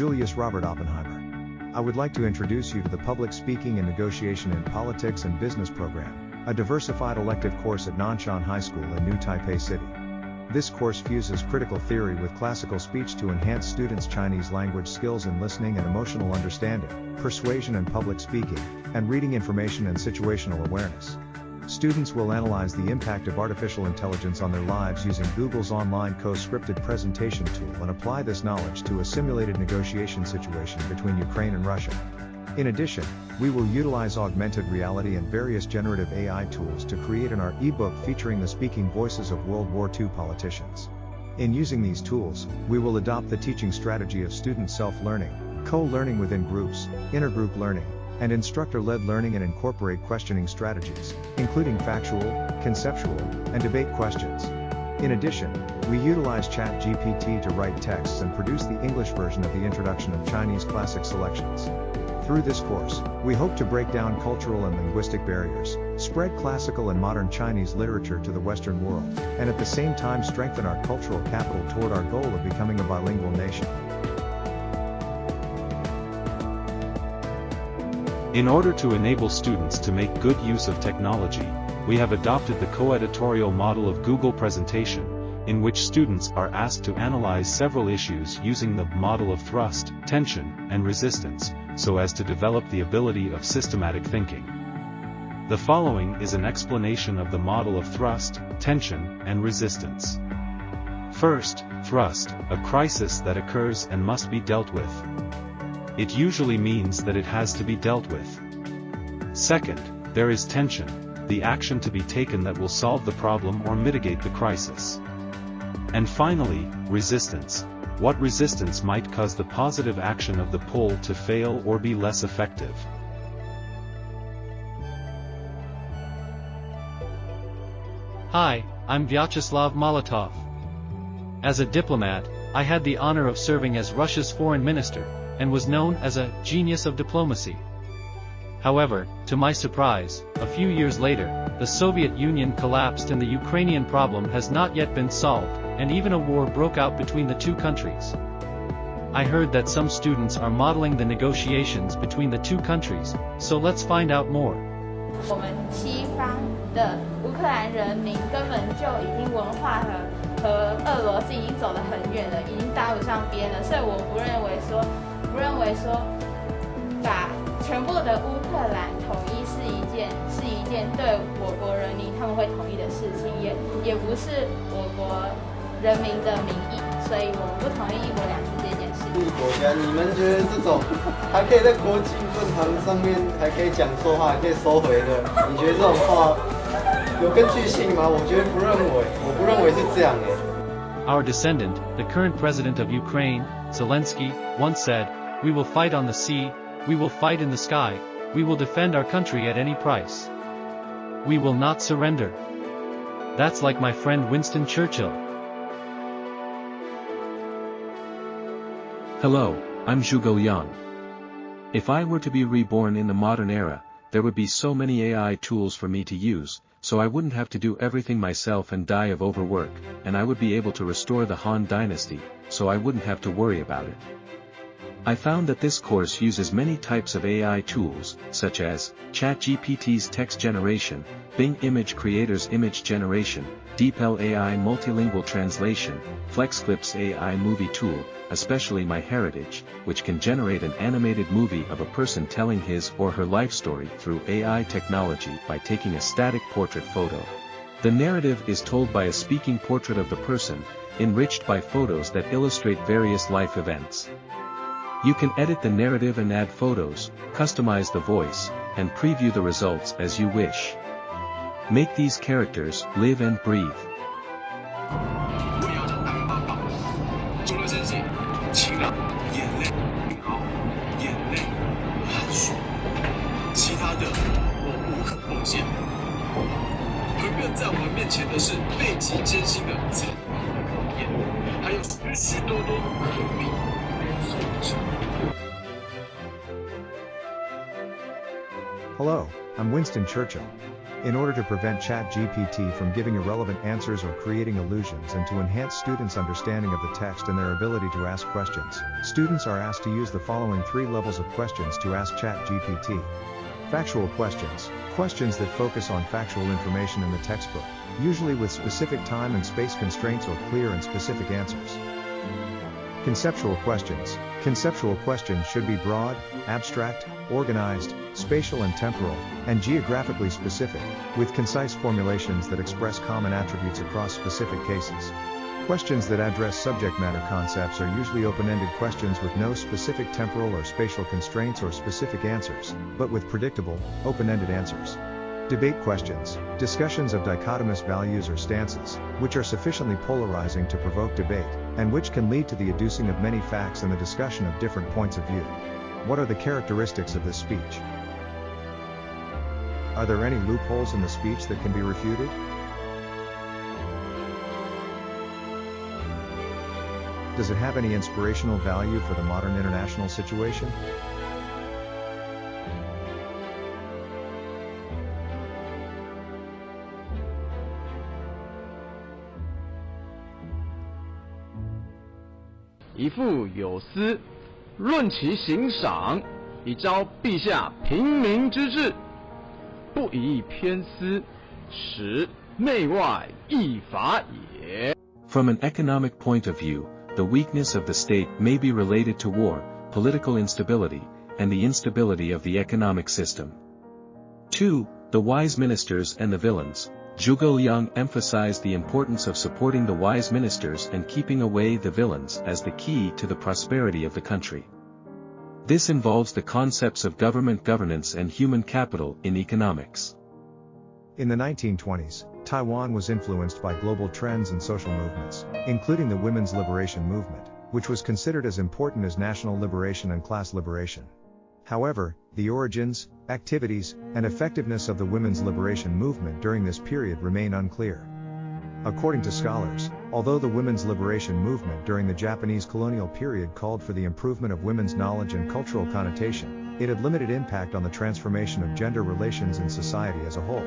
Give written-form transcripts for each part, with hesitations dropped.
Julius Robert Oppenheimer. I would like to introduce you to the Public Speaking and Negotiation in Politics and Business program, a diversified elective course at Nanshan High School in New Taipei City. This course fuses critical theory with classical speech to enhance students' Chinese language skills in listening and emotional understanding, persuasion and public speaking, and reading information and situational awareness. Students will analyze the impact of artificial intelligence on their lives using Google's online co-scripted presentation tool and apply this knowledge to a simulated negotiation situation between Ukraine and Russia. In addition, we will utilize augmented reality and various generative AI tools to create an art ebook featuring the speaking voices of World War II politicians. In using these tools, we will adopt the teaching strategy of student self-learning, co-learning within groups, intergroup learning, and instructor-led learning and incorporate questioning strategies, including factual, conceptual, and debate questions. In addition, we utilize ChatGPT to write texts and produce the English version of the introduction of Chinese classic selections. Through this course, we hope to break down cultural and linguistic barriers, spread classical and modern Chinese literature to the Western world, and at the same time strengthen our cultural capital toward our goal of becoming a bilingual nation. In order to enable students to make good use of technology, we have adopted the co-editorial model of Google Presentation, in which students are asked to analyze several issues using the model of thrust, tension, and resistance, so as to develop the ability of systematic thinking. The following is an explanation of the model of thrust, tension, and resistance. First, thrust, a crisis that occurs and must be dealt with. It usually means that it has to be dealt with. Second, there is tension, the action to be taken that will solve the problem or mitigate the crisis. And finally, resistance. What resistance might cause the positive action of the pull to fail or be less effective. Hi, I'm Vyacheslav Molotov. As a diplomat, I had the honor of serving as Russia's foreign minister, and was known as a genius of diplomacy. However, to my surprise, a few years later, the Soviet Union collapsed and the Ukrainian problem has not yet been solved, and even a war broke out between the two countries. I heard that some students are modeling the negotiations between the two countries, so let's find out more. 我们西方的乌克兰人民根本就已经文化和俄罗斯已经走得很远了，已经搭不上边了，所以我不认为说把全部的乌克兰统一是一件对我国人民他们会同意的事情，也不是我国人民的民意，所以我们不同意一国两制这件事。国家，你们觉得这种还可以在国际论坛上面还可以讲错话，还可以收回的，你觉得这种话有根据性吗？我觉得不认为，我不认为是这样诶。Our descendant, the current president of Ukraine, Zelensky, once said, "We will fight on the sea, we will fight in the sky, we will defend our country at any price. We will not surrender." That's like my friend Winston Churchill. Hello, I'm Zhuge Liang. If I were to be reborn in the modern era, there would be so many AI tools for me to use, so I wouldn't have to do everything myself and die of overwork, and I would be able to restore the Han Dynasty, so I wouldn't have to worry about it. I found that this course uses many types of AI tools, such as ChatGPT's text generation, Bing Image Creator's image generation, DeepL AI multilingual translation, FlexClip's AI movie tool, especially MyHeritage, which can generate an animated movie of a person telling his or her life story through AI technology by taking a static portrait photo. The narrative is told by a speaking portrait of the person, enriched by photos that illustrate various life events. You can edit the narrative and add photos, customize the voice, and preview the results as you wish. Make these characters live and breathe. 我要当爸爸，做了这些，请了眼泪，好，眼泪，汗水，其他的我无可奉献。永远在我们面前的是费尽艰辛的残酷考验，还有许许多多可比。Hello, I'm Winston Churchill. In order to prevent ChatGPT from giving irrelevant answers or creating illusions and to enhance students' understanding of the text and their ability to ask questions, students are asked to use the following 3 levels of questions to ask ChatGPT. Factual questions, questions that focus on factual information in the textbook, usually with specific time and space constraints or clear and specific answers. Conceptual questions. Conceptual questions should be broad, abstract, organized, spatial and temporal, and geographically specific, with concise formulations that express common attributes across specific cases. Questions that address subject matter concepts are usually open-ended questions with no specific temporal or spatial constraints or specific answers, but with predictable, open-ended answers. Debate questions, discussions of dichotomous values or stances, which are sufficiently polarizing to provoke debate, and which can lead to the adducing of many facts and the discussion of different points of view. What are the characteristics of this speech? Are there any loopholes in the speech that can be refuted? Does it have any inspirational value for the modern international situation? "一父有司，论其行赏，以昭陛下平民之志，不宜偏私，实内外异法也." From an economic point of view, the weakness of the state may be related to war, political instability, and the instability of the economic system. 2. The wise ministers and the villains. Zhuge Liang emphasized the importance of supporting the wise ministers and keeping away the villains as the key to the prosperity of the country. This involves the concepts of government governance and human capital in economics. In the 1920s, Taiwan was influenced by global trends and social movements, including the women's liberation movement, which was considered as important as national liberation and class liberation. However, the origins, activities, and effectiveness of the women's liberation movement during this period remain unclear. According to scholars, although the women's liberation movement during the Japanese colonial period called for the improvement of women's knowledge and cultural connotation, it had limited impact on the transformation of gender relations in society as a whole.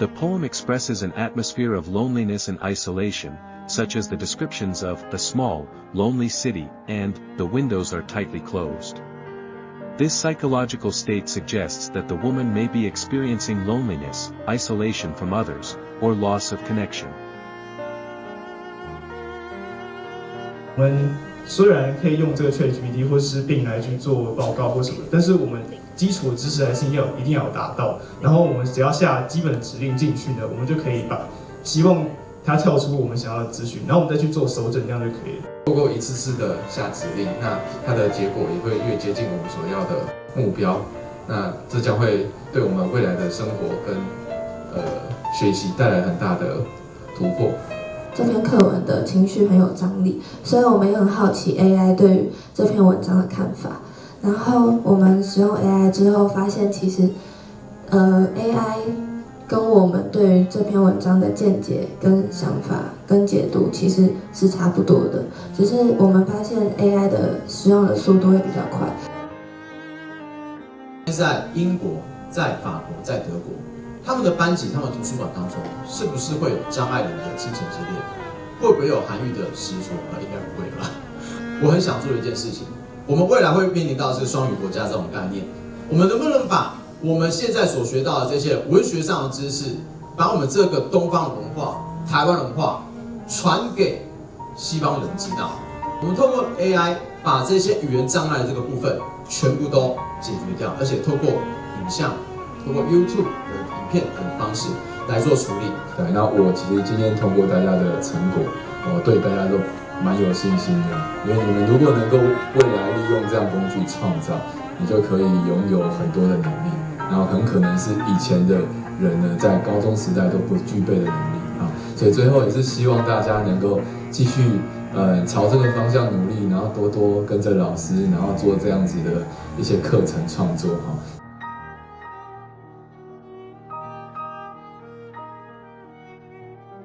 The poem expresses an atmosphere of loneliness and isolation, such as the descriptions of "a small, lonely city" and "the windows are tightly closed." This psychological state suggests that the woman may be experiencing loneliness, isolation from others, or loss of connection. 我们虽然可以用这个 ChatGPT 或是Bing来去做报告或什么，但是我们基础的知识还是一定要有达到。然后我们只要下基本的指令进去呢，我们就可以把希望它跳出我们想要的资讯，然后我们再去做搜证，这样就可以了。透过一次次的下指令，那它的结果也会越接近我们所要的目标。那这将会对我们未来的生活跟学习带来很大的突破。这篇课文的情绪很有张力，所以我们也很好奇 AI 对于这篇文章的看法。然后我们使用 AI 之后，发现其实AI 跟我们对于这篇文章的见解、跟想法、跟解读其实是差不多的，只是我们发现 AI 的使用的速度会比较快。在英国、在法国、在德国，他们的班级、他们的图书馆当中，是不是会有张爱玲的《倾城之恋》？会不会有韩愈的诗说？应该不会吧。我很想做的一件事情，我们未来会面临到是双语国家这种概念，我们能不能把我们现在所学到的这些文学上的知识，把我们这个东方文化、台湾文化传给西方人知道？我们透过 AI 把这些语言障碍的这个部分全部都解决掉，而且透过影像、透过 YouTube 的影片等方式来做处理。对，那我其实今天通过大家的成果，我对大家都蛮有信心的，因为你们如果能够未来利用这样工具创造，你就可以拥有很多的能力，然后很可能是以前的人呢在高中时代都不具备的能力啊。所以最后也是希望大家能够继续朝这个方向努力，然后多多跟着老师，然后做这样子的一些课程创作哈。